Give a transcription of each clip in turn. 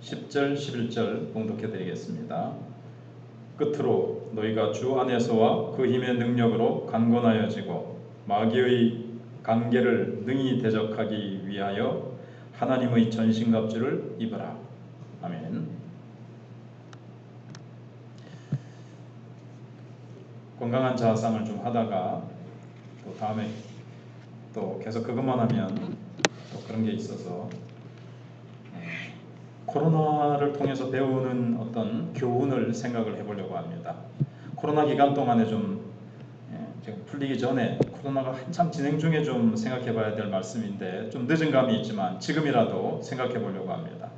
10절 11절 봉독해 드리겠습니다. 끝으로 너희가 주 안에서와 그 힘의 능력으로 강건하여지고 마귀의 관계를 능히 대적하기 위하여 하나님의 전신갑주를 입으라. 아멘. 건강한 자상을 좀 하다가 또 다음에 또 계속 그것만 하면 또 그런 게 있어서 코로나를 통해서 배우는 어떤 교훈을 생각을 해보려고 합니다. 코로나 기간 동안에 좀 지금 풀리기 전에 코로나가 한참 진행 중에 좀 생각해 봐야 될 말씀인데 좀 늦은 감이 있지만 지금이라도 생각해 보려고 합니다.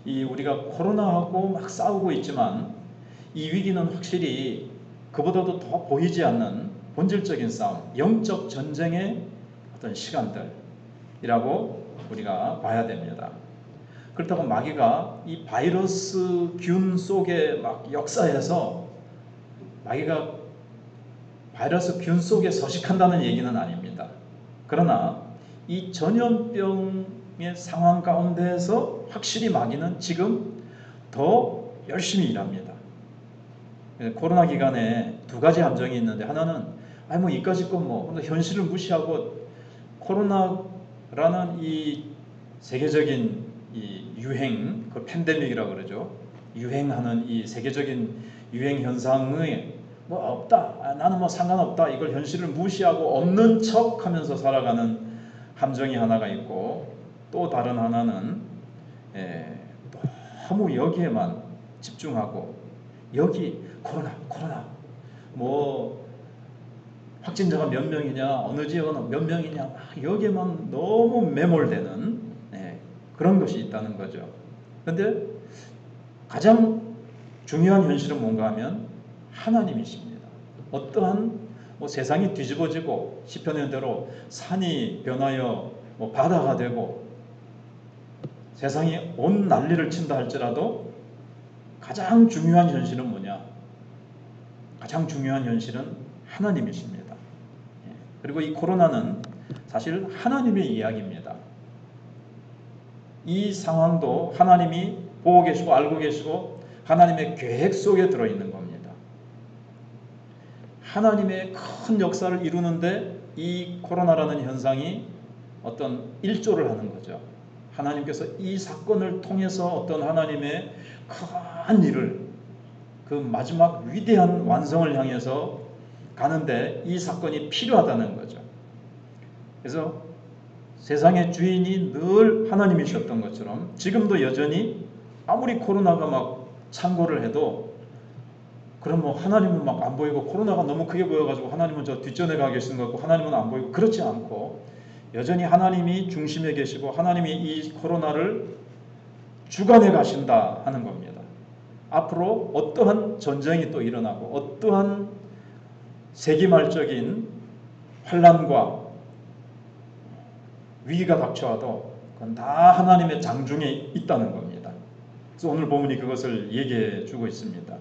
이 우리가 코로나하고 막 싸우고 있지만 이 위기는 확실히 그보다도 더 보이지 않는 본질적인 싸움, 영적 전쟁의 어떤 시간들이라고 우리가 봐야 됩니다. 그렇다고 마귀가 이 바이러스 균 속에 막 역사해서 마귀가 바이러스 균 속에 서식한다는 얘기는 아닙니다. 그러나 이 전염병의 상황 가운데에서 확실히 마귀는 지금 더 열심히 일합니다. 코로나 기간에 두 가지 함정이 있는데 하나는 뭐 이까짓 건 뭐 현실을 무시하고 코로나라는 이 세계적인 이 유행, 그 팬데믹이라고 그러죠. 유행하는 이 세계적인 유행 현상의 뭐 없다, 나는 뭐 상관없다, 이걸 현실을 무시하고 없는 척 하면서 살아가는 함정이 하나가 있고, 또 다른 하나는 너무 여기에만 집중하고 여기 코로나 뭐 확진자가 몇 명이냐, 어느 지역은 몇 명이냐, 여기에만 너무 매몰되는 그런 것이 있다는 거죠. 그런데 가장 중요한 현실은 뭔가 하면 하나님이십니다. 어떠한 세상이 뒤집어지고 시편의 대로 산이 변하여 바다가 되고 세상이 온 난리를 친다 할지라도 가장 중요한 현실은 뭐냐? 가장 중요한 현실은 하나님이십니다. 그리고 이 코로나는 사실 하나님의 이야기입니다. 이 상황도 하나님이 보고 계시고 알고 계시고 하나님의 계획 속에 들어있는 겁니다. 하나님의 큰 역사를 이루는데 이 코로나라는 현상이 어떤 일조를 하는 거죠. 하나님께서 이 사건을 통해서 어떤 하나님의 큰 일을, 그 마지막 위대한 완성을 향해서 가는데 이 사건이 필요하다는 거죠. 그래서 세상의 주인이 늘 하나님이셨던 것처럼 지금도 여전히 아무리 코로나가 막 창궐을 해도 그럼 뭐 하나님은 막 안 보이고 코로나가 너무 크게 보여가지고 하나님은 저 뒷전에 가 계시는 것 같고 하나님은 안 보이고 그렇지 않고 여전히 하나님이 중심에 계시고 하나님이 이 코로나를 주관해 가신다 하는 겁니다. 앞으로 어떠한 전쟁이 또 일어나고 어떠한 세기말적인 환란과 위기가 닥쳐와도 그건 다 하나님의 장중에 있다는 겁니다. 그래서 오늘 본문이 그것을 얘기해 주고 있습니다.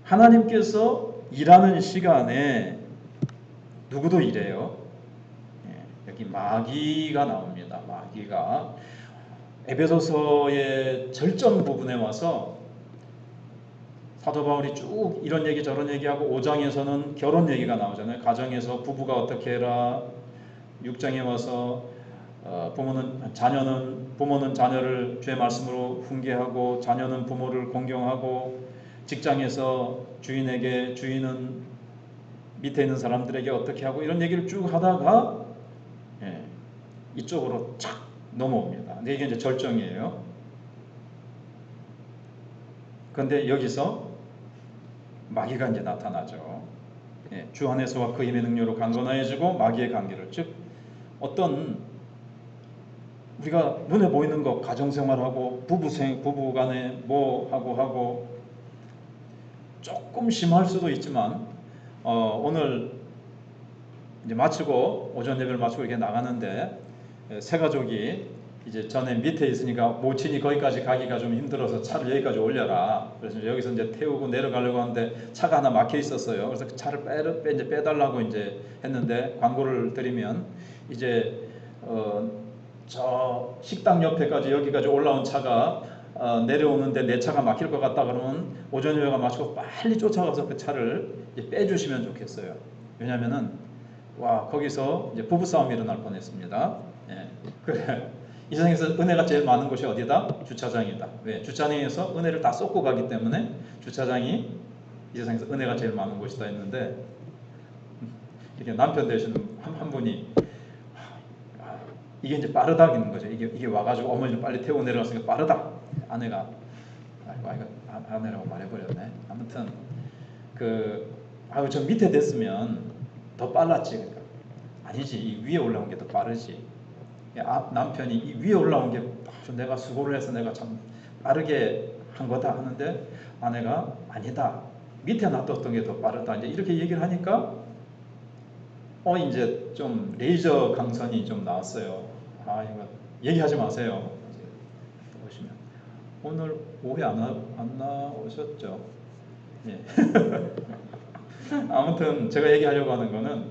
하나님께서 일하는 시간에 누구도 일해요. 여기 마귀가 나옵니다. 마귀가 에베소서의 절정 부분에 와서 사도 바울이 쭉 이런 얘기 저런 얘기하고 5장에서는 결혼 얘기가 나오잖아요. 가정에서 부부가 어떻게 해라. 6장에 와서 부모는 자녀를 죄 말씀으로 훈계하고 자녀는 부모를 공경하고 직장에서 주인은 밑에 있는 사람들에게 어떻게 하고 이런 얘기를 쭉 하다가 이쪽으로 착 넘어옵니다. 근데 이게 이제 절정이에요. 그런데 여기서 마귀가 이제 나타나죠. 주 안에서와 그 힘의 능력으로 강건하여지고 마귀의 관계를, 즉 어떤 우리가 눈에 보이는 거 가정생활하고 부부 간에 뭐 하고 조금 심할 수도 있지만 오늘 이제 마치고 오전 예배를 마치고 이렇게 나가는데 새 가족이 이제 전에 밑에 있으니까 모친이 거기까지 가기가 좀 힘들어서 차를 여기까지 올려라. 그래서 여기서 이제 태우고 내려가려고 하는데 차가 하나 막혀 있었어요. 그래서 그 차를 빼달라고 이제 했는데 광고를 드리면 이제 저 식당 옆에까지 여기까지 올라온 차가 내려오는데 내 차가 막힐 것 같다 그러면 오전여가 마시고 빨리 쫓아가서 그 차를 이제 빼주시면 좋겠어요. 왜냐하면은 와 거기서 이제 부부싸움이 일어날 뻔했습니다. 예, 그래. 이 세상에서 은혜가 제일 많은 곳이 어디다? 주차장이다. 왜? 주차장에서 은혜를 다 쏟고 가기 때문에 주차장이 이 세상에서 은혜가 제일 많은 곳이다 했는데 이게 남편 되시는 한 분이 이게 이제 빠르다는 거죠. 이게 와가지고 어머니를 빨리 태우고 내려갔으니까 빠르다. 아내가 아내라고 말해버렸네. 아무튼 저 밑에 됐으면 더 빨랐지. 그러니까 아니지. 이 위에 올라온 게 더 빠르지. 남편이 이 위에 올라온 게 내가 수고를 해서 내가 참 빠르게 한 거다 하는데 아내가 아니다. 밑에 놔뒀던 게 더 빠르다. 이제 이렇게 얘기를 하니까 이제 좀 레이저 강선이 좀 나왔어요. 이거 얘기하지 마세요. 보시면 오늘 오해 안 나오셨죠? 예. 아무튼 제가 얘기하려고 하는 거는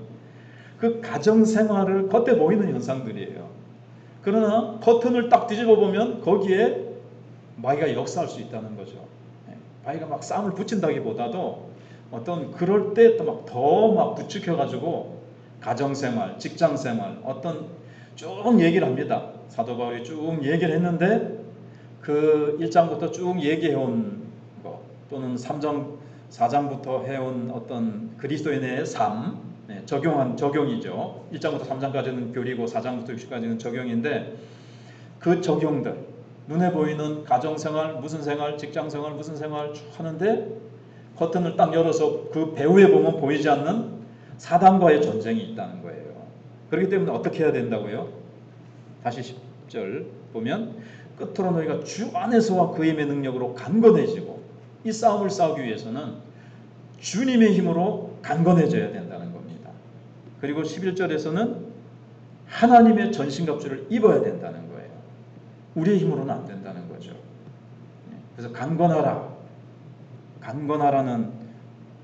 그 가정생활을 겉에 보이는 현상들이에요. 그러나 커튼을 딱 뒤집어 보면 거기에 마귀가 역사할 수 있다는 거죠. 마귀가 막 싸움을 붙인다기보다도 어떤 그럴 때 또 더 막 부추겨가지고 가정생활, 직장생활 어떤 쭉 얘기를 합니다. 사도 바울이 쭉 얘기를 했는데 그 1장부터 쭉 얘기해온 거 또는 3장, 4장부터 해온 어떤 그리스도인의 삶 적용이죠. 1장부터 3장까지는 교리고 4장부터 6장까지는 적용인데 그 적용들 눈에 보이는 가정생활, 무슨 생활, 직장생활, 무슨 생활 하는데 커튼을 딱 열어서 그 배후에 보면 보이지 않는 사단과의 전쟁이 있다는 거예요. 그렇기 때문에 어떻게 해야 된다고요? 다시 10절 보면 끝으로 너희가 주 안에서와 그 힘의 능력으로 강건해지고 이 싸움을 싸우기 위해서는 주님의 힘으로 강건해져야 된다는 겁니다. 그리고 11절에서는 하나님의 전신갑주를 입어야 된다는 거예요. 우리의 힘으로는 안 된다는 거죠. 그래서 강건하라. 강건하라는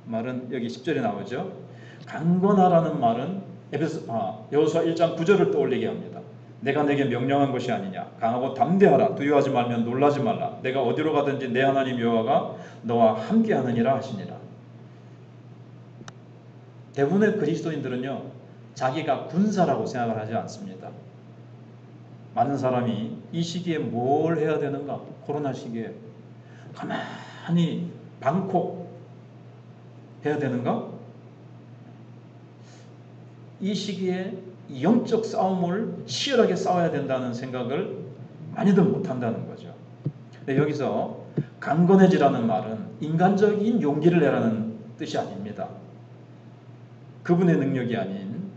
말은 여기 10절에 나오죠. 강건하라는 말은 여호수아 1장 9절을 떠올리게 합니다. 내가 내게 명령한 것이 아니냐. 강하고 담대하라. 두려워하지 말면 놀라지 말라. 내가 어디로 가든지 내 하나님 여호와가 너와 함께하느니라 하시니라. 대부분의 그리스도인들은요. 자기가 군사라고 생각을 하지 않습니다. 많은 사람이 이 시기에 뭘 해야 되는가? 코로나 시기에 가만히 방콕 해야 되는가? 이 시기에 영적 싸움을 치열하게 싸워야 된다는 생각을 많이들 못한다는 거죠. 여기서 강건해지라는 말은 인간적인 용기를 내라는 뜻이 아닙니다. 그분의 능력이 아닌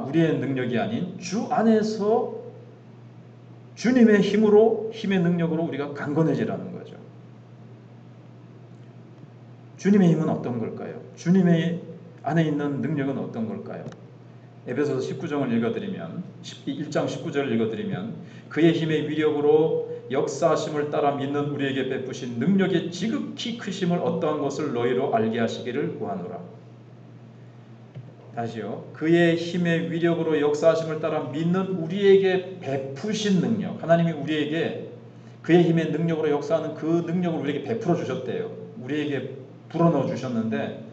우리의 능력이 아닌 주 안에서 주님의 힘의 능력으로 우리가 강건해지라는 거죠. 주님의 힘은 어떤 걸까요? 주님의 안에 있는 능력은 어떤 걸까요? 에베소서 19장을 읽어드리면 1장 19절을 읽어드리면 그의 힘의 위력으로 역사하심을 따라 믿는 우리에게 베푸신 능력의 지극히 크심을 어떠한 것을 너희로 알게 하시기를 구하노라. 다시요. 그의 힘의 위력으로 역사하심을 따라 믿는 우리에게 베푸신 능력. 하나님이 우리에게 그의 힘의 능력으로 역사하는 그 능력을 우리에게 베풀어 주셨대요. 우리에게 불어넣어 주셨는데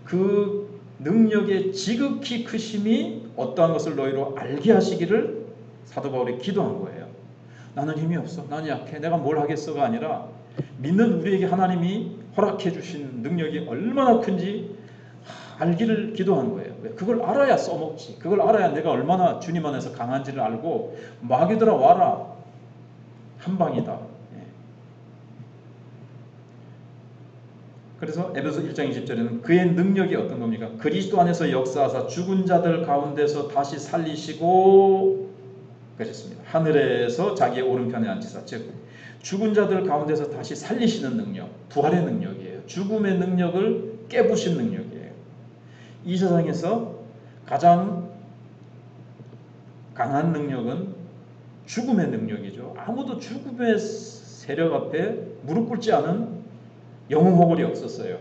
그 능력의 지극히 크심이 어떠한 것을 너희로 알게 하시기를 사도 바울이 기도한 거예요. 나는 힘이 없어. 나는 약해. 내가 뭘 하겠어가 아니라 믿는 우리에게 하나님이 허락해 주신 능력이 얼마나 큰지 알기를 기도한 거예요. 그걸 알아야 써먹지. 그걸 알아야 내가 얼마나 주님 안에서 강한지를 알고 마귀들아 와라. 한 방이다. 그래서 에베소 1장 20절에는 그의 능력이 어떤 겁니까? 그리스도 안에서 역사하사 죽은 자들 가운데서 다시 살리시고 그랬습니다. 하늘에서 자기의 오른편에 앉히사. 즉 죽은 자들 가운데서 다시 살리시는 능력, 부활의 능력이에요. 죽음의 능력을 깨부신 능력이에요. 이 세상에서 가장 강한 능력은 죽음의 능력이죠. 아무도 죽음의 세력 앞에 무릎 꿇지 않은 영웅호걸이 없었어요.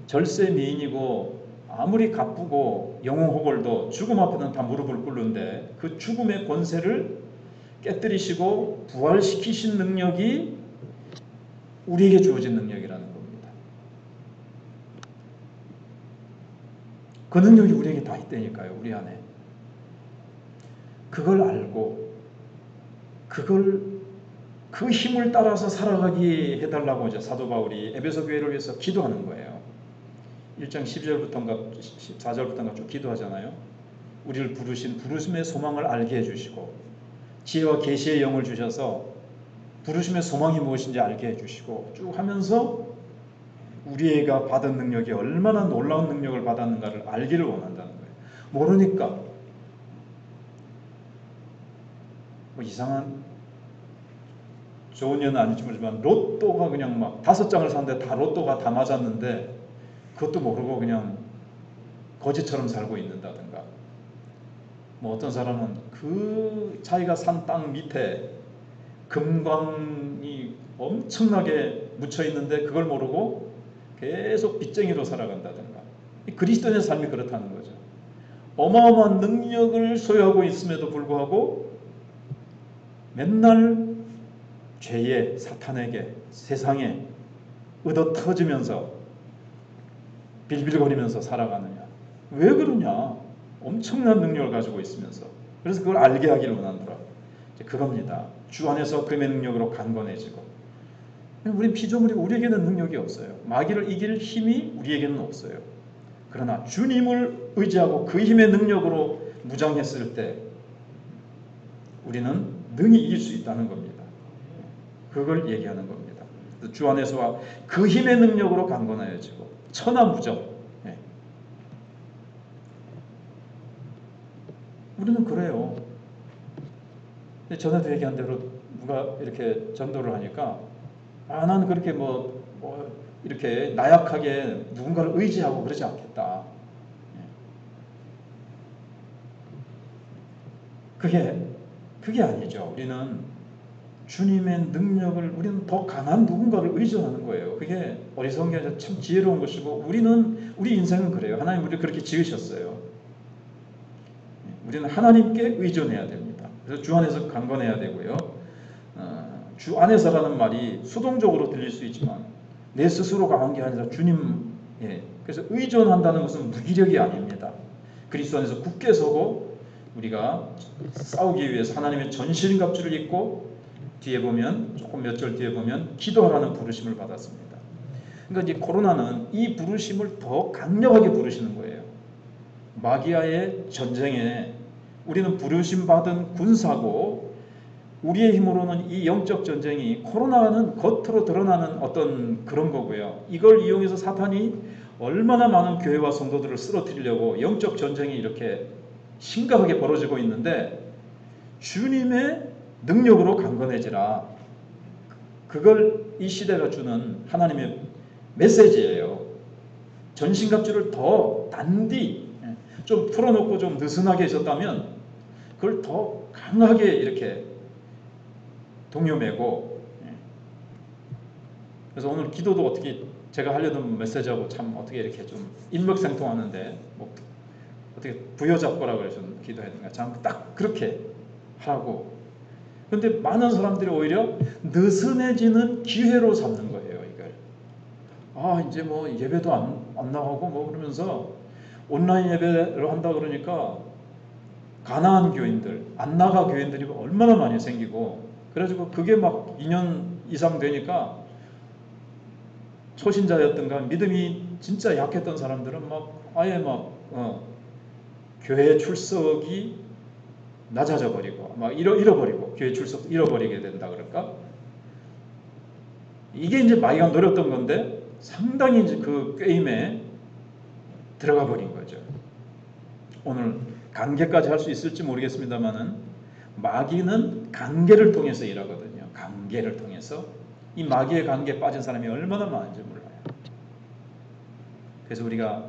절세 미인이고 아무리 가쁘고 영웅호걸도 죽음 앞에는 다 무릎을 꿇는데 그 죽음의 권세를 깨뜨리시고 부활시키신 능력이 우리에게 주어진 능력이라는 겁니다. 그 능력이 우리에게 다 있다니까요. 우리 안에. 그걸 알고 그 힘을 따라서 살아가게 해달라고 이제 사도 바울이 에베소 교회를 위해서 기도하는 거예요. 1장 10절부터인가 14절부터인가 쭉 기도하잖아요. 우리를 부르신 부르심의 소망을 알게 해주시고 지혜와 계시의 영을 주셔서 부르심의 소망이 무엇인지 알게 해주시고 쭉 하면서 우리가 받은 능력이 얼마나 놀라운 능력을 받았는가를 알기를 원한다는 거예요. 모르니까 뭐 이상한 좋은 예는 아닐지 모르지만 로또가 그냥 막 5장을 샀는데 다 로또가 다 맞았는데 그것도 모르고 그냥 거지처럼 살고 있는다든가, 뭐 어떤 사람은 그 자기가 산 땅 밑에 금광이 엄청나게 묻혀 있는데 그걸 모르고 계속 빚쟁이로 살아간다든가. 그리스도인의 삶이 그렇다는 거죠. 어마어마한 능력을 소유하고 있음에도 불구하고 맨날 죄에, 사탄에게, 세상에 얻어 터지면서 빌빌거리면서 살아가느냐. 왜 그러냐. 엄청난 능력을 가지고 있으면서. 그래서 그걸 알게 하기를 원하노라. 그겁니다. 주 안에서 그의 능력으로 강건해지고. 우린 피조물이고 우리에게는 능력이 없어요. 마귀를 이길 힘이 우리에게는 없어요. 그러나 주님을 의지하고 그 힘의 능력으로 무장했을 때 우리는 능히 이길 수 있다는 겁니다. 그걸 얘기하는 겁니다. 주 안에서와 그 힘의 능력으로 강건하여지고 천하무적. 우리는 그래요. 전에도 얘기한 대로 누가 이렇게 전도를 하니까 나는 그렇게 뭐 이렇게 나약하게 누군가를 의지하고 그러지 않겠다. 그게 아니죠. 우리는 주님의 능력을, 우리는 더 강한 누군가를 의존하는 거예요. 그게 어리석은 게 아니라 참 지혜로운 것이고, 우리 인생은 그래요. 하나님 우리를 그렇게 지으셨어요. 우리는 하나님께 의존해야 됩니다. 그래서 주 안에서 강건해야 되고요. 주 안에서라는 말이 수동적으로 들릴 수 있지만 내 스스로 강한 게 아니라 주님. 그래서 의존한다는 것은 무기력이 아닙니다. 그리스도 안에서 굳게 서고 우리가 싸우기 위해서 하나님의 전신갑주를 입고 뒤에 보면 조금 몇 절 뒤에 보면 기도하라는 부르심을 받았습니다. 그러니까 이제 코로나는 이 부르심을 더 강력하게 부르시는 거예요. 마귀와의 전쟁에 우리는 부르심 받은 군사고, 우리의 힘으로는 이 영적 전쟁이, 코로나는 겉으로 드러나는 어떤 그런 거고요. 이걸 이용해서 사탄이 얼마나 많은 교회와 성도들을 쓰러뜨리려고 영적 전쟁이 이렇게 심각하게 벌어지고 있는데, 주님의 능력으로 강건해지라. 그걸 이 시대가 주는 하나님의 메시지예요. 전신갑주를 더 단디 좀 풀어놓고 좀 느슨하게 있었다면 그걸 더 강하게 이렇게 동요매고. 그래서 오늘 기도도 어떻게 제가 하려던 메시지하고 참 어떻게 이렇게 좀 일맥상통하는데, 뭐 어떻게 부여잡고라 그래서 기도해야 되는가, 참 딱 그렇게 하라고. 근데 많은 사람들이 오히려 느슨해지는 기회로 삼는 거예요, 이걸. 이제 뭐 예배도 안 나가고 뭐 그러면서 온라인 예배를 한다 그러니까 가난한 교인들, 안 나가 교인들이 얼마나 많이 생기고, 그래가지고 그게 막 2년 이상 되니까 초신자였던가 믿음이 진짜 약했던 사람들은 막 아예 교회 출석이 낮아져 버리고 막 잃어버리고 교회 출석 잃어버리게 된다 그럴까? 이게 이제 마귀가 노렸던 건데 상당히 이제 그 게임에 들어가 버린 거죠. 오늘 관계까지 할 수 있을지 모르겠습니다만은 마귀는 관계를 통해서 일하거든요. 관계를 통해서. 이 마귀의 관계에 빠진 사람이 얼마나 많은지 몰라요. 그래서 우리가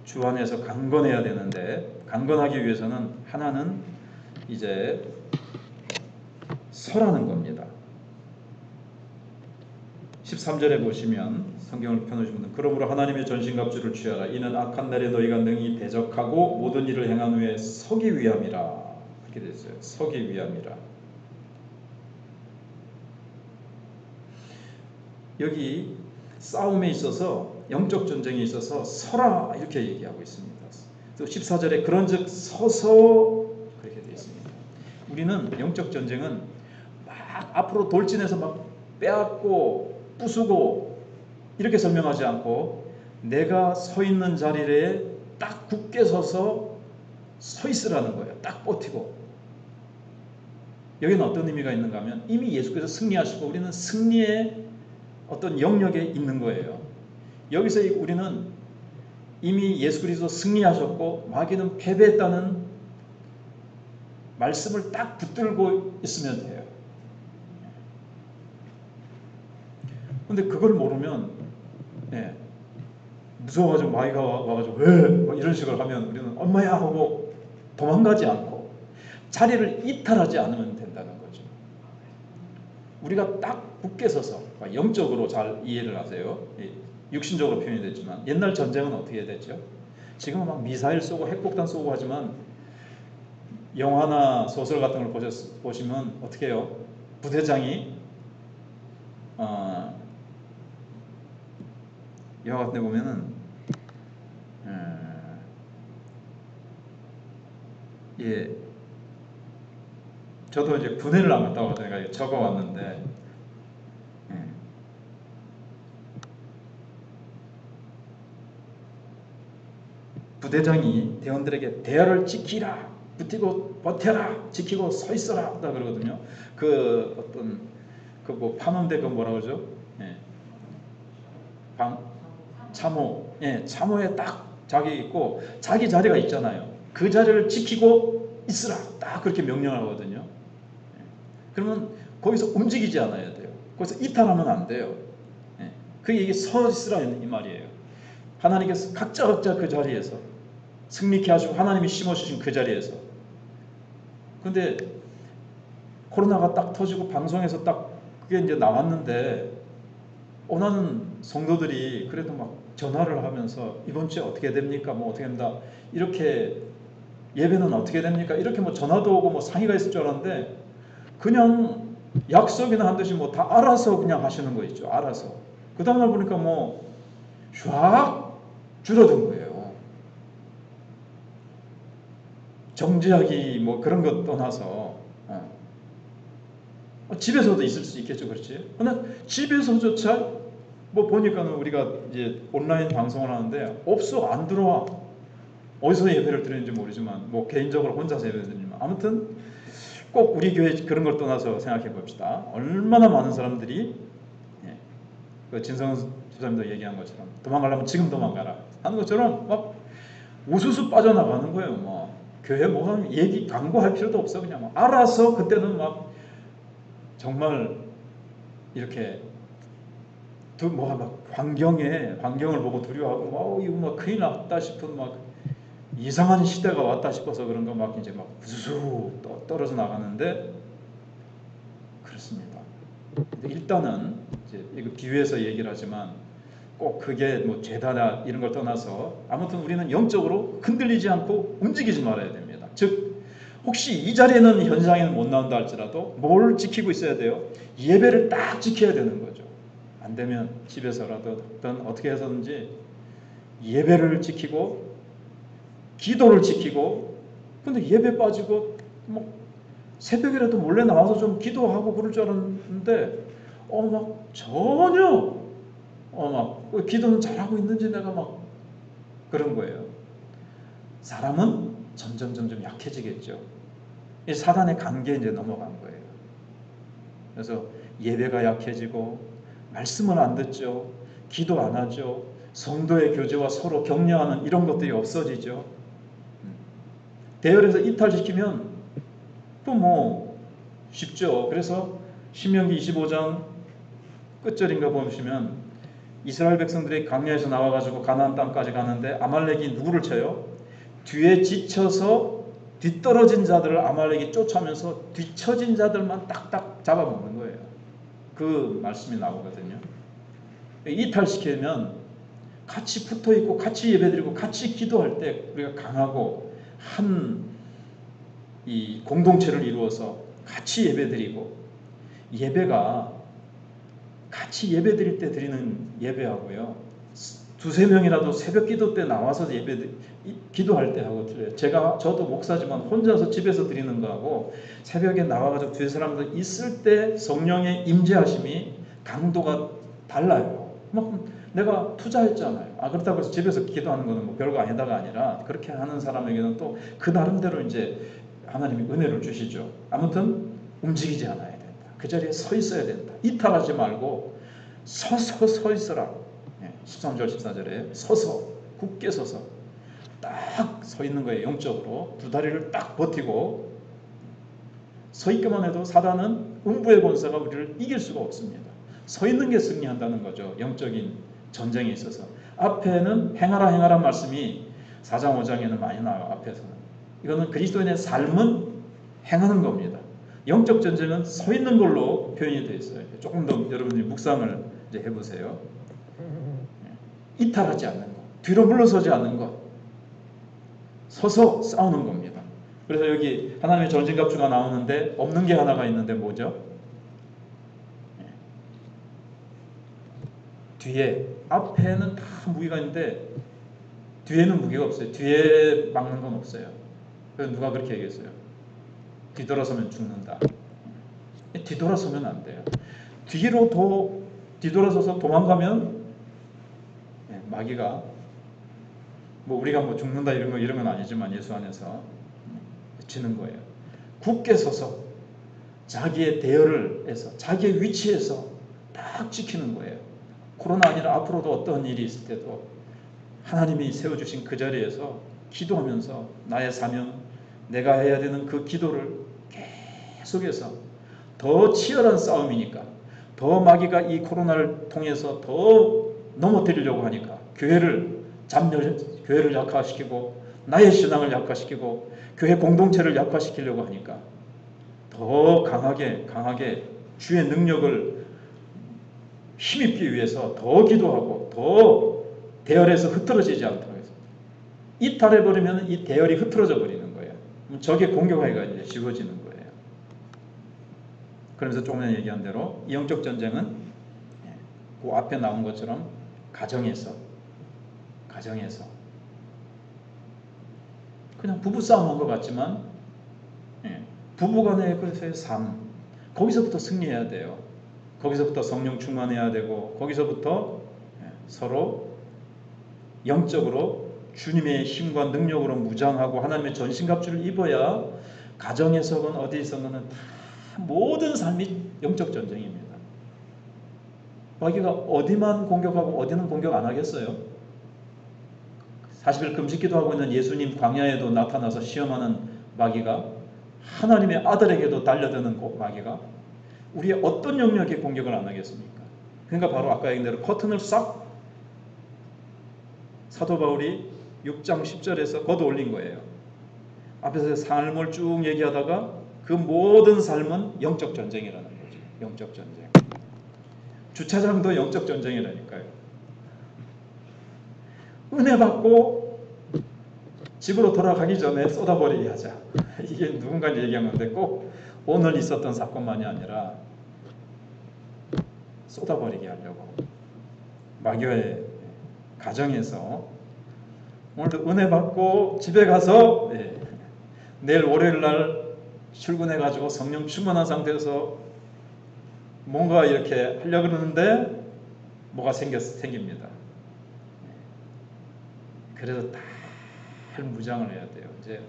주 안에서 강건해야 되는데, 강건하기 위해서는 하나는 이제 서라는 겁니다. 13절에 보시면 성경을 펴놓으신 분들, 그러므로 하나님의 전신갑주를 취하라. 이는 악한 날에 너희가 능히 대적하고 모든 일을 행한 후에 서기 위함이라. 그렇게 되어 있어요. 서기 위함이라. 여기 싸움에 있어서 영적 전쟁에 있어서 서라 이렇게 얘기하고 있습니다. 또 14절에 그런즉 서서 그렇게 되어 있습니다. 우리는 영적 전쟁은 막 앞으로 돌진해서 막 빼앗고 부수고 이렇게 설명하지 않고 내가 서 있는 자리에 딱 굳게 서서 서 있으라는 거예요. 딱 버티고. 여기는 어떤 의미가 있는가 하면 이미 예수께서 승리하시고 우리는 승리의 어떤 영역에 있는 거예요. 여기서 우리는 이미 예수 그리스도 승리하셨고 마귀는 패배했다는 말씀을 딱 붙들고 있으면 돼요. 근데 그걸 모르면 무서워가지고 마귀가 와가지고 왜? 뭐 이런 식으로 하면 우리는 엄마야 하고 도망가지 않고 자리를 이탈하지 않으면 된다는 거죠. 우리가 딱 굳게 서서 영적으로 잘 이해를 하세요. 육신적으로 표현이 됐지만 옛날 전쟁은 어떻게 됐죠? 지금은 막 미사일 쏘고 핵폭탄 쏘고 하지만 영화나 소설 같은 걸 보시면 어떻게 해요? 부대장이 영화 같은 데 보면은 저도 이제 군대를 안 갔다 와서 제가 적어왔는데 부대장이 대원들에게 대열을 지키라, 붙이고 버텨라, 지키고 서 있어라 다 그러거든요. 그 어떤 그 뭐 파는데 그 뭐라 그러죠? 참호, 참호에 딱 자기 있고 자기 자리가 있잖아요. 그 자리를 지키고 있으라 딱 그렇게 명령하거든요. 그러면 거기서 움직이지 않아야 돼요. 거기서 이탈하면 안 돼요. 그게 이게 서 있으라 이 말이에요. 하나님께서 각자 그 자리에서 승리케 하시고 하나님이 심어주신 그 자리에서. 근데 코로나가 딱 터지고 방송에서 딱 그게 이제 나왔는데 나는 성도들이 그래도 막 전화를 하면서 이번 주에 어떻게 됩니까? 뭐 어떻게 된다. 이렇게 예배는 어떻게 됩니까? 이렇게 뭐 전화도 오고 뭐 상의가 있을 줄 알았는데 그냥 약속이나 한 듯이 뭐 다 알아서 그냥 하시는 거 있죠. 알아서. 그 다음날 보니까 뭐 쫙 줄어든 거예요. 정지하기 뭐 그런 것 떠나서 집에서도 있을 수 있겠죠. 그렇지? 근데 집에서조차 뭐 보니까는 우리가 이제 온라인 방송을 하는데 없어. 안 들어와. 어디서 예배를 드리는지 모르지만 뭐 개인적으로 혼자서 예배 드리지만 아무튼 꼭 우리 교회 그런 걸 떠나서 생각해 봅시다. 얼마나 많은 사람들이 그 진성은 집사님도 얘기한 것처럼 도망가려면 지금 도망가라 하는 것처럼 막 우수수 빠져나가는 거예요. 뭐 교회 뭐 얘기 광고할 필요도 없어. 그냥 뭐 알아서 그때는 막 정말 이렇게 뭐가 막 환경을 보고 두려워하고 이거 막 큰일 났다 싶은 막 이상한 시대가 왔다 싶어서 그런가 막 이제 막 우수수 떨어져 나가는데 그렇습니다. 근데 일단은 이제 이거 비유해서 얘기를 하지만 꼭 그게 뭐 죄다나 이런 걸 떠나서 아무튼 우리는 영적으로 흔들리지 않고 움직이지 말아야 됩니다. 즉 혹시 이 자리에는 현장에는 못 나온다 할지라도 뭘 지키고 있어야 돼요? 예배를 딱 지켜야 되는 거죠. 안 되면 집에서라도 어떻게 해서든지 예배를 지키고 기도를 지키고 근데 예배 빠지고 뭐 새벽이라도 몰래 나와서 좀 기도하고 그럴 줄 알았는데 막 전혀 막 기도는 잘하고 있는지 내가 막 그런 거예요. 사람은 점점 약해지겠죠. 이 사단의 관계에 이제 넘어간 거예요. 그래서 예배가 약해지고 말씀을 안 듣죠. 기도 안 하죠. 성도의 교제와 서로 격려하는 이런 것들이 없어지죠. 대열에서 이탈시키면 또 뭐 쉽죠. 그래서 신명기 25장 끝절인가 보시면 이스라엘 백성들이 광야에서 나와가지고 가나안 땅까지 가는데 아말렉이 누구를 쳐요? 뒤에 지쳐서 뒤떨어진 자들을 아말렉이 쫓아면서 뒤처진 자들만 딱딱 잡아먹는 거예요. 그 말씀이 나오거든요. 이탈시키면 같이 붙어있고 같이 예배드리고 같이 기도할 때 우리가 강하고 한 이 공동체를 이루어서 같이 예배드리고 예배가 같이 예배 드릴 때 드리는 예배하고요. 두세 명이라도 새벽 기도 때 나와서 기도할 때 하고 틀려요. 저도 목사지만 혼자서 집에서 드리는 거하고 새벽에 나와가지고 두세 사람들 있을 때 성령의 임재하심이 강도가 달라요. 막 내가 투자했잖아요. 그렇다고 해서 집에서 기도하는 거는 뭐 별거 아니다가 아니라 그렇게 하는 사람에게는 또 그 나름대로 이제 하나님이 은혜를 주시죠. 아무튼 움직이지 않아야 된다. 그 자리에 서 있어야 된다. 이탈하지 말고 서 있으라. 13절 14절에 서서 굳게 서서 딱 서 있는 거예요. 영적으로 두 다리를 딱 버티고 서 있기만 해도 사단은 음부의 권세가 우리를 이길 수가 없습니다. 서 있는 게 승리한다는 거죠. 영적인 전쟁에 있어서. 앞에는 행하라 말씀이 4장 5장에는 많이 나와요. 앞에서는. 이거는 그리스도인의 삶은 행하는 겁니다. 영적 전쟁은 서 있는 걸로 표현이 되어 있어요. 조금 더 여러분들이 묵상을 이제 해보세요. 이탈하지 않는 것, 뒤로 물러서지 않는 것, 서서 싸우는 겁니다. 그래서 여기 하나님의 전진갑주가 나오는데 없는 게 하나가 있는데 뭐죠? 뒤에, 앞에는 다 무기가 있는데 뒤에는 무기가 없어요. 뒤에 막는 건 없어요. 그래서 누가 그렇게 얘기했어요? 뒤돌아서면 죽는다. 뒤돌아서면 안 돼요. 뒤돌아서서 도망가면 마귀가 뭐 우리가 뭐 죽는다 이런 건 아니지만 예수 안에서 지는 거예요. 굳게 서서 자기의 대열을 해서 자기의 위치에서 딱 지키는 거예요. 코로나 아니라 앞으로도 어떤 일이 있을 때도 하나님이 세워주신 그 자리에서 기도하면서 나의 사명, 내가 해야 되는 그 기도를 계속해서 더 치열한 싸움이니까 더 마귀가 이 코로나를 통해서 더 넘어뜨리려고 하니까 교회를 약화시키고 나의 신앙을 약화시키고 교회 공동체를 약화시키려고 하니까 더 강하게 주의 능력을 힘입기 위해서 더 기도하고 더 대열에서 흐트러지지 않도록 해서 이탈해버리면 이 대열이 흐트러져 버리는 거예요. 적의 공격하기가 이제 쉬워지는 거예요. 그러면서 조금 전에 얘기한 대로 이 영적 전쟁은 그 앞에 나온 것처럼 가정에서 그냥 부부싸움한 것 같지만 부부간의 그래서의 삶 거기서부터 승리해야 돼요. 거기서부터 성령 충만해야 되고 거기서부터 서로 영적으로 주님의 힘과 능력으로 무장하고 하나님의 전신갑주를 입어야 가정에서건 어디에서건 다 모든 삶이 영적 전쟁입니다. 마귀가 어디만 공격하고 어디는 공격 안 하겠어요? 40일 금식기도 하고 있는 예수님 광야에도 나타나서 시험하는 마귀가 하나님의 아들에게도 달려드는 마귀가 우리의 어떤 영역에 공격을 안 하겠습니까? 그러니까 바로 아까 얘기한 대로 커튼을 싹 사도 바울이 6장 10절에서 걷어 올린 거예요. 앞에서 삶을 쭉 얘기하다가 그 모든 삶은 영적 전쟁이라는 거죠. 영적 전쟁. 주차장도 영적 전쟁이라니까요. 은혜 받고 집으로 돌아가기 전에 쏟아버리게 하자. 이게 누군가 얘기한 건데 꼭 오늘 있었던 사건만이 아니라 쏟아버리게 하려고 마귀의 가정에서 오늘도 은혜 받고 집에 가서 내일 월요일날 출근해가지고 성령 충만한 상태에서 뭔가 이렇게 하려고 그러는데 뭐가 생깁니다. 그래서 다 무장을 해야 돼요. 이제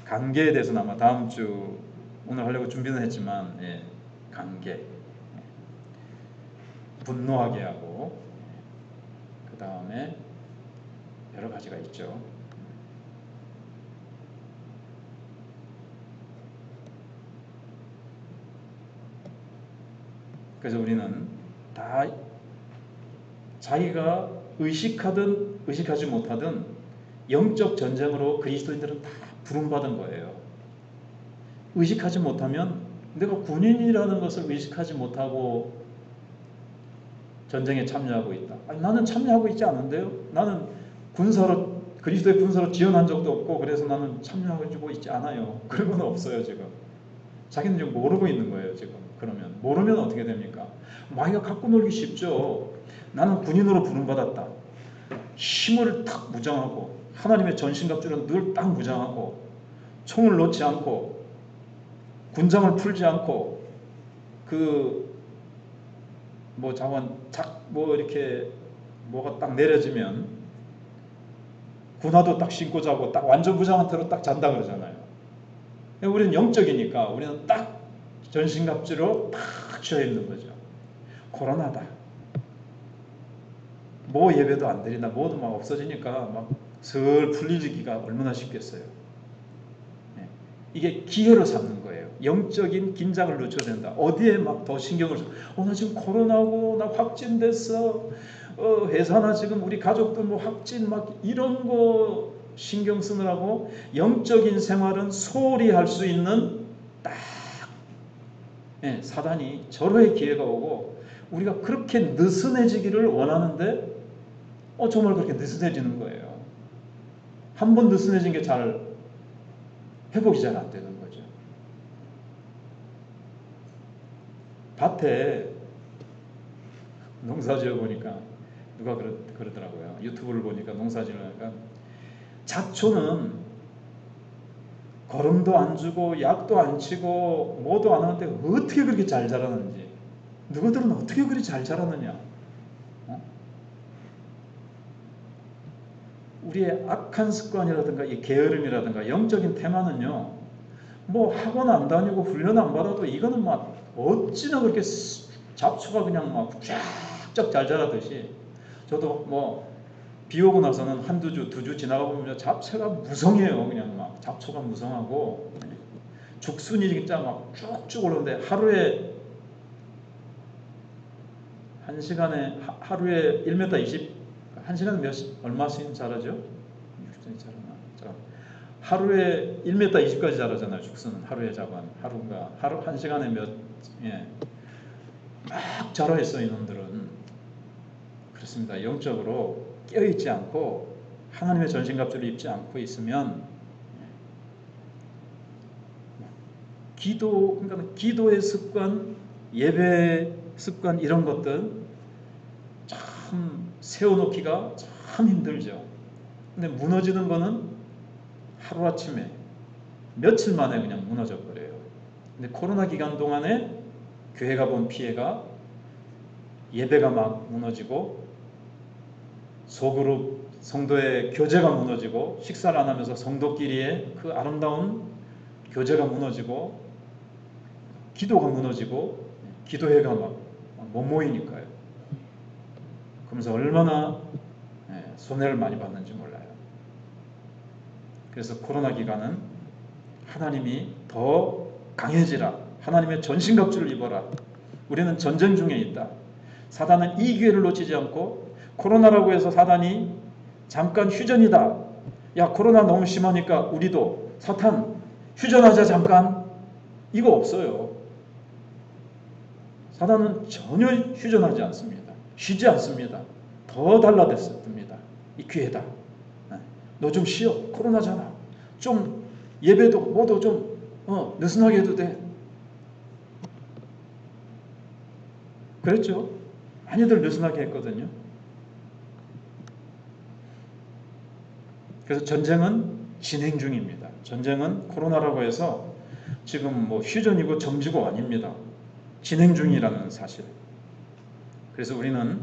관계에 대해서는 아마 다음 주 오늘 하려고 준비는 했지만 관계 분노하게 하고 그 다음에 여러 가지가 있죠. 그래서 우리는 다 자기가 의식하든 의식하지 못하든 영적 전쟁으로 그리스도인들은 다 부름받은 거예요. 의식하지 못하면 내가 군인이라는 것을 의식하지 못하고 전쟁에 참여하고 있다. 아니, 나는 참여하고 있지 않은데요. 나는 그리스도의 군사로 지원한 적도 없고 그래서 나는 참여하고 있지 않아요. 그런 건 없어요 지금. 자기는 지금 모르고 있는 거예요. 지금 그러면 모르면 어떻게 됩니까? 마귀가 갖고 놀기 쉽죠. 나는 군인으로 부름받았다. 힘을 탁 무장하고 하나님의 전신갑주는 늘 딱 무장하고 총을 놓지 않고 군장을 풀지 않고 이렇게 뭐가 딱 내려지면 군화도 딱 신고 자고 딱 완전 무장한 채로 딱 잔다 그러잖아요. 우리는 영적이니까 우리는 딱 전신갑주로 딱 쥐어 있는 거죠. 코로나다. 뭐 예배도 안 드린다. 뭐도 막 없어지니까 막 슬 풀리기가 얼마나 쉽겠어요. 이게 기회로 삼는 거예요. 영적인 긴장을 늦춰야 된다. 어디에 막 더 신경을 써. 나 지금 코로나고 나 확진됐어. 회사나 지금 우리 가족들 뭐 확진 막 이런 거 신경 쓰느라고 영적인 생활은 소홀히 할 수 있는 딱 사단이 절호의 기회가 오고 우리가 그렇게 느슨해지기를 원하는데 정말 그렇게 느슨해지는 거예요. 한 번 느슨해진 게 회복이 잘 안 되는 거죠. 밭에 농사 지어 보니까 누가 그러더라고요. 유튜브를 보니까 농사 지으니까 잡초는 거름도 안 주고 약도 안 치고 뭐도 안 하는데 어떻게 그렇게 잘 자라는지, 누구들은 어떻게 그렇게 잘 자라느냐. 우리의 악한 습관이라든가 이 게으름이라든가 영적인 테마는요, 뭐 학원 안 다니고 훈련 안 받아도 이거는 막 어찌나 그렇게 잡초가 그냥 막 쫙쫙 잘 자라듯이, 저도 뭐 비 오고 나서는 한두 주, 두 주 지나가 보면 잡초가 무성해요. 그냥 막 잡초가 무성하고 죽순이 진짜 막 쭉쭉 올라오는데 하루에 1시간에 하루에 1m 20 1시간에 얼마씩 자라죠? 죽순이 자라나? 하루에 1m 20까지 자라잖아요. 죽순은 하루에 자반 하루 1시간에 막 자라 있어. 이놈들은 그렇습니다. 영적으로 깨어있지 않고 하나님의 전신갑주를 입지 않고 있으면 그러니까 기도의 습관, 예배 습관 이런 것들 참 세워놓기가 참 힘들죠. 근데 무너지는 거는 하루아침에 며칠 만에 그냥 무너져 버려요. 근데 코로나 기간 동안에 교회가 본 피해가 예배가 막 무너지고 소그룹 성도의 교제가 무너지고 식사를 안 하면서 성도끼리의 그 아름다운 교제가 무너지고 기도가 무너지고 기도회가 막 못 모이니까요. 그러면서 얼마나 손해를 많이 받는지 몰라요. 그래서 코로나 기간은 하나님이 더 강해지라, 하나님의 전신갑주를 입어라. 우리는 전쟁 중에 있다. 사단은 이 기회를 놓치지 않고 코로나라고 해서 사단이 잠깐 휴전이다. 야, 코로나 너무 심하니까 우리도 사탄 휴전하자 잠깐. 이거 없어요. 사단은 전혀 휴전하지 않습니다. 쉬지 않습니다. 더 달라댔습니다. 이 기회다. 너 좀 쉬어. 코로나잖아. 좀 예배도 뭐도 좀 느슨하게 해도 돼. 그랬죠. 많이들 느슨하게 했거든요. 그래서 전쟁은 진행 중입니다. 전쟁은 코로나라고 해서 지금 뭐 휴전이고 정지고 아닙니다. 진행 중이라는 사실. 그래서 우리는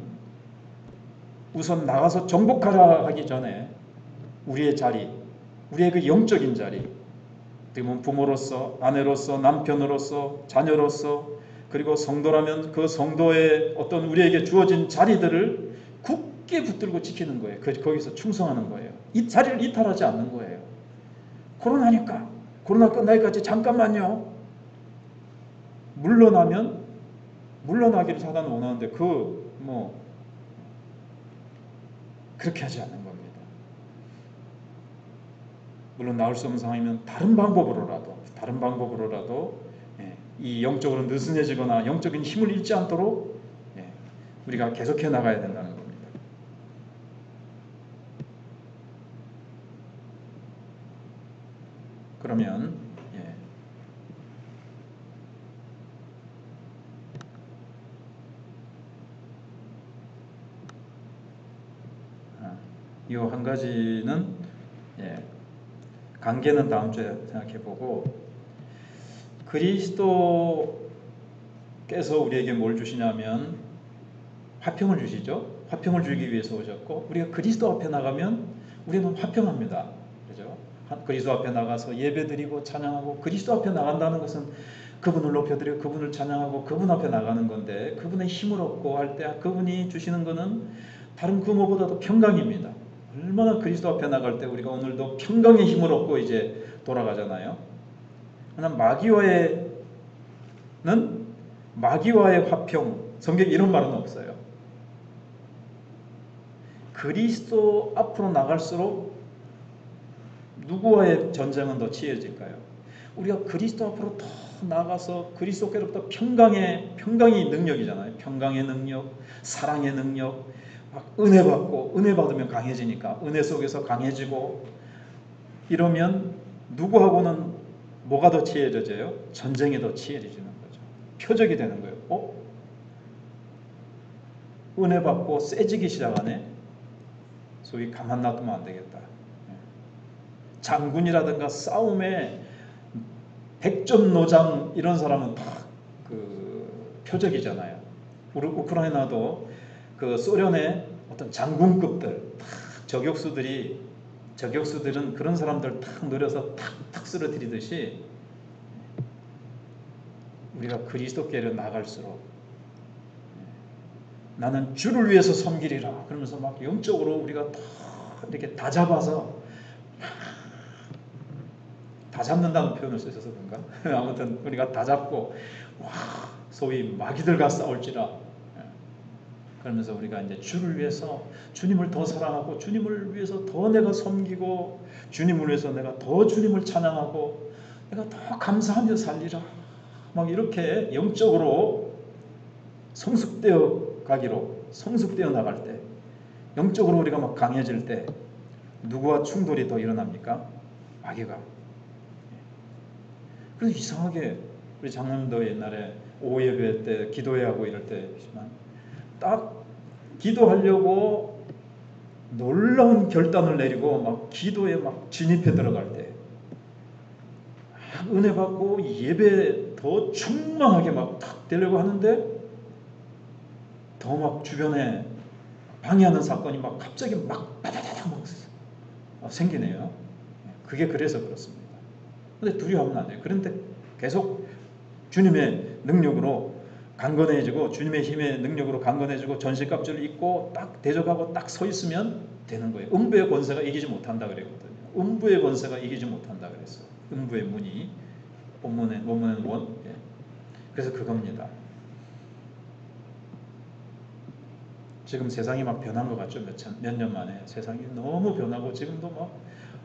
우선 나가서 정복하라 하기 전에 우리의 자리, 우리의 그 영적인 자리, 그리고 부모로서, 아내로서, 남편으로서, 자녀로서, 그리고 성도라면 그 성도의 어떤 우리에게 주어진 자리들을 굳게 붙들고 지키는 거예요. 거기서 충성하는 거예요. 이 자리를 이탈하지 않는 거예요. 코로나니까, 코로나 끝나기까지 잠깐만요. 물러나기를 사단은 원하는데 그렇게 하지 않는 겁니다. 물론 나올 수 없는 상황이면 다른 방법으로라도 이 영적으로 느슨해지거나 영적인 힘을 잃지 않도록 우리가 계속해 나가야 된다는 겁니다. 그러면 이 한 가지는 관계는 다음 주에 생각해보고, 그리스도께서 우리에게 뭘 주시냐면 화평을 주시죠. 화평을 주기 위해서 오셨고, 우리가 그리스도 앞에 나가면 우리는 화평합니다. 그죠? 그리스도 앞에 나가서 예배드리고 찬양하고, 그리스도 앞에 나간다는 것은 그분을 높여드리고 그분을 찬양하고 그분 앞에 나가는 건데, 그분의 힘을 얻고 할 때 그분이 주시는 것은 다른 그 무엇보다도 평강입니다. 얼마나 그리스도 앞에 나갈 때 우리가 오늘도 평강의 힘을 얻고 이제 돌아가잖아요. 그러나 마귀와의 화평, 성경에 이런 말은 없어요. 그리스도 앞으로 나갈수록 누구와의 전쟁은 더 치열해질까요? 우리가 그리스도 앞으로 더 나가서 그리스도께로부터 평강의 능력이잖아요. 평강의 능력, 사랑의 능력, 막 은혜 받고, 은혜 받으면 강해지니까 은혜 속에서 강해지고, 이러면 누구하고는 뭐가 더 치열해져요? 전쟁이 더 치열해지는 거죠. 표적이 되는 거예요. 은혜 받고 세지기 시작하네. 소위 가만 놔두면 안 되겠다. 장군이라든가 싸움에 백전노장 이런 사람은 다 그 표적이잖아요. 우크라이나도 그 소련의 어떤 장군급들, 저격수들은 그런 사람들 탁 노려서 탁탁 쓰러뜨리듯이, 우리가 그리스도께로 나갈수록 나는 주를 위해서 섬기리라 그러면서 막 영적으로 우리가 다 이렇게 다 잡아서, 다 잡는다는 표현을 쓰셔서 그런가? 아무튼 우리가 다 잡고 소위 마귀들과 싸울지라, 그러면서 우리가 이제 주를 위해서 주님을 더 사랑하고, 주님을 위해서 더 내가 섬기고, 주님을 위해서 내가 더 주님을 찬양하고, 내가 더 감사하며 살리라, 막 이렇게 영적으로 성숙되어 나갈 때, 영적으로 우리가 막 강해질 때 누구와 충돌이 더 일어납니까? 마귀가. 그래서 이상하게 우리 장로님도 옛날에 오후 예배 때 기도회 하고 이럴 때지만, 딱 기도하려고 놀라운 결단을 내리고 막 기도에 막 진입해 들어갈 때, 은혜 받고 예배 더 충만하게 막 탁 되려고 하는데, 더 막 주변에 방해하는 사건이 막 갑자기 막 바다다닥 막 생기네요. 그게 그래서 그렇습니다. 근데 두려워하면 안 돼요. 그런데 계속 주님의 능력으로 강건해지고, 주님의 힘의 능력으로 강건해지고, 전신갑주를 입고 딱 대적하고 딱 서 있으면 되는 거예요. 음부의 권세가 이기지 못한다 그랬거든요. 음부의 권세가 이기지 못한다 그랬어요. 음부의 문이, 본문에는 원. 그래서 그겁니다. 지금 세상이 막 변한 것 같죠? 몇 년 만에 세상이 너무 변하고, 지금도 막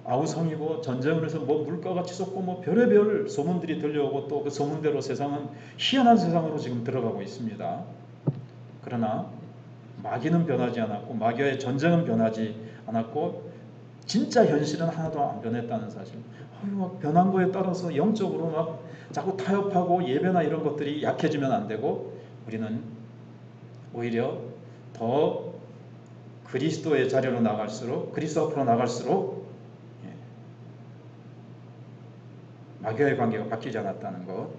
아우성이고 전쟁을 해서 뭐 물가가 치솟고 뭐 별의별 소문들이 들려오고, 또 그 소문대로 세상은 희한한 세상으로 지금 들어가고 있습니다. 그러나 마귀는 변하지 않았고, 마귀와의 전쟁은 변하지 않았고, 진짜 현실은 하나도 안 변했다는 사실. 막 변한 거에 따라서 영적으로 막 자꾸 타협하고 예배나 이런 것들이 약해지면 안 되고, 우리는 오히려 더 그리스도의 자리로 나갈수록, 그리스도 앞으로 나갈수록 마귀와의 관계가 바뀌지 않았다는 것.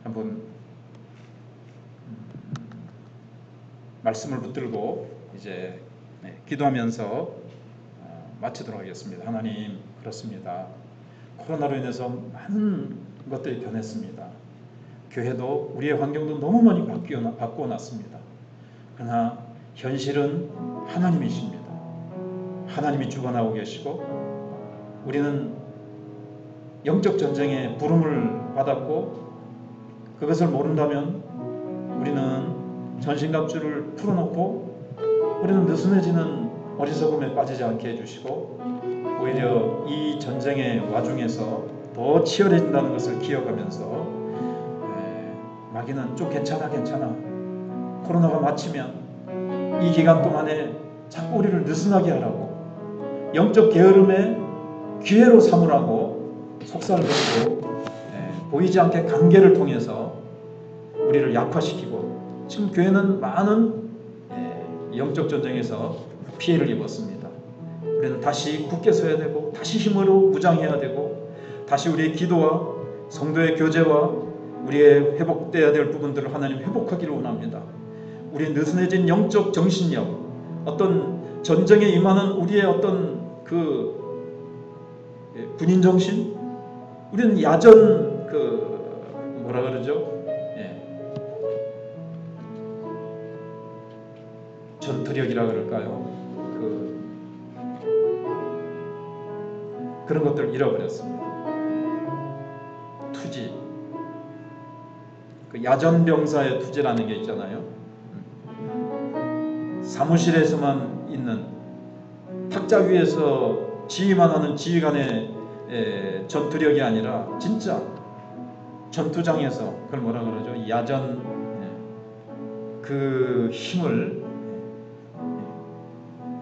한번 말씀을 붙들고 이제 기도하면서 마치도록 하겠습니다. 하나님, 그렇습니다. 코로나로 인해서 많은 것들이 변했습니다. 교회도 우리의 환경도 너무 많이 바꿔놨습니다. 그러나 현실은 하나님이십니다. 하나님이 주관하고 계시고, 우리는 영적 전쟁에 부름을 받았고, 그것을 모른다면 우리는 전신갑주를 풀어놓고, 우리는 느슨해지는 어리석음에 빠지지 않게 해주시고, 오히려 이 전쟁의 와중에서 더 치열해진다는 것을 기억하면서, 마귀는 좀 괜찮아 코로나가 마치면 이 기간 동안에 자꾸 우리를 느슨하게 하라고, 영적 게으름에 기회로 삼으라고 속살내고, 보이지 않게 관계를 통해서 우리를 약화시키고, 지금 교회는 많은 영적 전쟁에서 피해를 입었습니다. 우리는 다시 굳게 서야 되고 다시 힘으로 무장해야 되고 다시 우리의 기도와 성도의 교제와 우리의 회복돼야 될 부분들을 하나님 회복하기를 원합니다. 우리의 느슨해진 영적 정신력, 어떤 전쟁에 임하는 우리의 어떤 그 군인 정신, 우리는 야전 뭐라 그러죠? 전투력이라 그럴까요? 그런 것들을 잃어버렸습니다. 투지, 야전병사의 투지라는 게 있잖아요. 사무실에서만 있는 탁자 위에서 지휘만 하는 지휘관의 전투력이 아니라 진짜 전투장에서 그걸 뭐라 그러죠? 야전, 그 힘을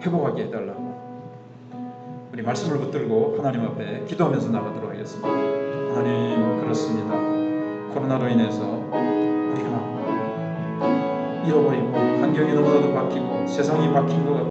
회복하게 해달라고 우리 말씀을 붙들고 하나님 앞에 기도하면서 나가도록 하겠습니다. 하나님, 그렇습니다. 코로나로 인해서 우리가 잃어버리고 환경이 너무나도 바뀌고 세상이 바뀐 것 같아요.